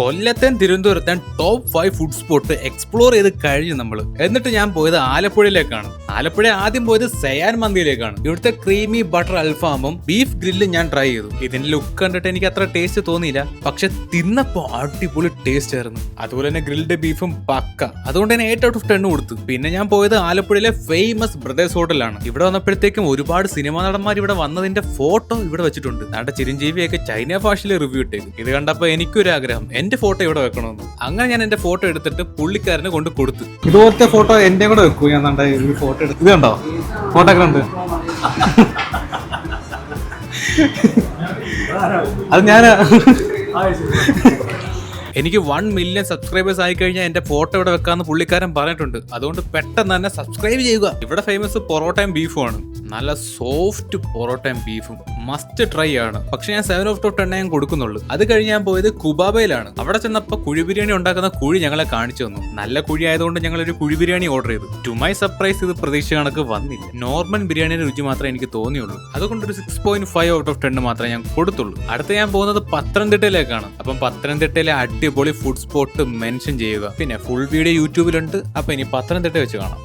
കൊല്ലത്തെയും തിരുവനന്തപുരത്തെയും top 5 food spot explore ചെയ്ത് കഴിഞ്ഞു നമ്മൾ. എന്നിട്ട് ഞാൻ പോയത് ആലപ്പുഴയിലേക്കാണ്. ആലപ്പുഴ ആദ്യം പോയത് സയാൻ മന്തിയിലേക്കാണ്. ഇവിടുത്തെ ക്രീമി ബട്ടർ അൽഫാമും ബീഫ് ഗ്രില്ലും ഞാൻ ട്രൈ ചെയ്തു. ഇതിന്റെ ലുക്ക് കണ്ടിട്ട് എനിക്ക് അത്ര ടേസ്റ്റ് തോന്നിയില്ല, പക്ഷെ തിന്നപ്പോ അടിപൊളി ടേസ്റ്റ് ആയിരുന്നു. അതുപോലെ തന്നെ ഗ്രിൽഡ് ബീഫും പക്ക. അതുകൊണ്ട് തന്നെ 8 out of 10 കൊടുത്തു. പിന്നെ ഞാൻ പോയത് ആലപ്പുഴയിലെ ഫേമസ് ബ്രദേഴ്സ് ഹോട്ടലാണ്. ഇവിടെ വന്നപ്പോഴത്തേക്കും ഒരുപാട് സിനിമാ നടന്മാർ ഇവിടെ വന്നതിന്റെ ഫോട്ടോ ഇവിടെ വെച്ചിട്ടുണ്ട്. നമ്മുടെ ചിരഞ്ജീവിയൊക്കെ ചൈന ഭാഷയിൽ റിവ്യൂ ഇട്ടേക്കും. ഇത് കണ്ടപ്പോ എനിക്കൊരു ആഗ്രഹം, എന്റെ ഫോട്ടോ ഇവിടെ വെക്കണമെന്ന്. അങ്ങനെ ഞാൻ എന്റെ ഫോട്ടോ എടുത്തിട്ട് പുള്ളിക്കാരന് കൊണ്ട് കൊടുത്തു. ഇതുപോലത്തെ ഫോട്ടോ എന്റെ കൂടെ വെക്കൂ. ഞാൻ ഒരു ഫോട്ടോ എടുത്തു. ഇത് കണ്ടോ ഫോട്ടോ ഒക്കെ ഉണ്ട്. അത് ഞാൻ എനിക്ക് 1 million സബ്സ്ക്രൈബേഴ്സ് ആയി കഴിഞ്ഞാൽ എന്റെ ഫോട്ടോ ഇവിടെ വെക്കാന്ന് പുള്ളിക്കാരൻ പറഞ്ഞിട്ടുണ്ട്. അതുകൊണ്ട് പെട്ടെന്ന് തന്നെ സബ്സ്ക്രൈബ് ചെയ്യുക. ഇവിടെ ഫേമസ് പൊറോട്ടയും ബീഫും ആണ്. നല്ല സോഫ്റ്റ് പൊറോട്ടയും ബീഫും മസ്റ്റ് ട്രൈ ആണ്. പക്ഷെ ഞാൻ 7 out of 10 ഞാൻ കൊടുക്കുന്നുള്ളൂ. അത് കഴിഞ്ഞ് ഞാൻ പോയത് കുബാബയിലാണ്. അവിടെ ചെന്നപ്പോൾ കുഴി ബിരിയാണി ഉണ്ടാക്കുന്ന കുഴി ഞങ്ങളെ കാണിച്ചു തന്നു. നല്ല കുഴി ആയതുകൊണ്ട് ഞങ്ങൾ ഒരു കുഴി ബിരിയാണി ഓർഡർ ചെയ്തു. ടു മൈ സർപ്രൈസ് ഇത് പ്രതീക്ഷ കണക്ക് വന്നില്ല. നോർമൽ ബിരിയാണിയുടെ രുചി മാത്രമേ എനിക്ക് തോന്നിയുള്ളൂ. അതുകൊണ്ട് ഒരു 6.5 out of 10 മാത്രമേ ഞാൻ കൊടുത്തുള്ളൂ. അടുത്ത ഞാൻ പോകുന്നത് പത്തനംതിട്ടയിലേക്കാണ്. അപ്പം പത്തനംതിട്ടയിലെ അടിപൊളി ഫുഡ് സ്പോട്ട് മെൻഷൻ ചെയ്യുക. പിന്നെ ഫുൾ വീഡിയോ യൂട്യൂബിലുണ്ട്. അപ്പൊ ഇനി പത്തനംതിട്ട വെച്ച് കാണാം.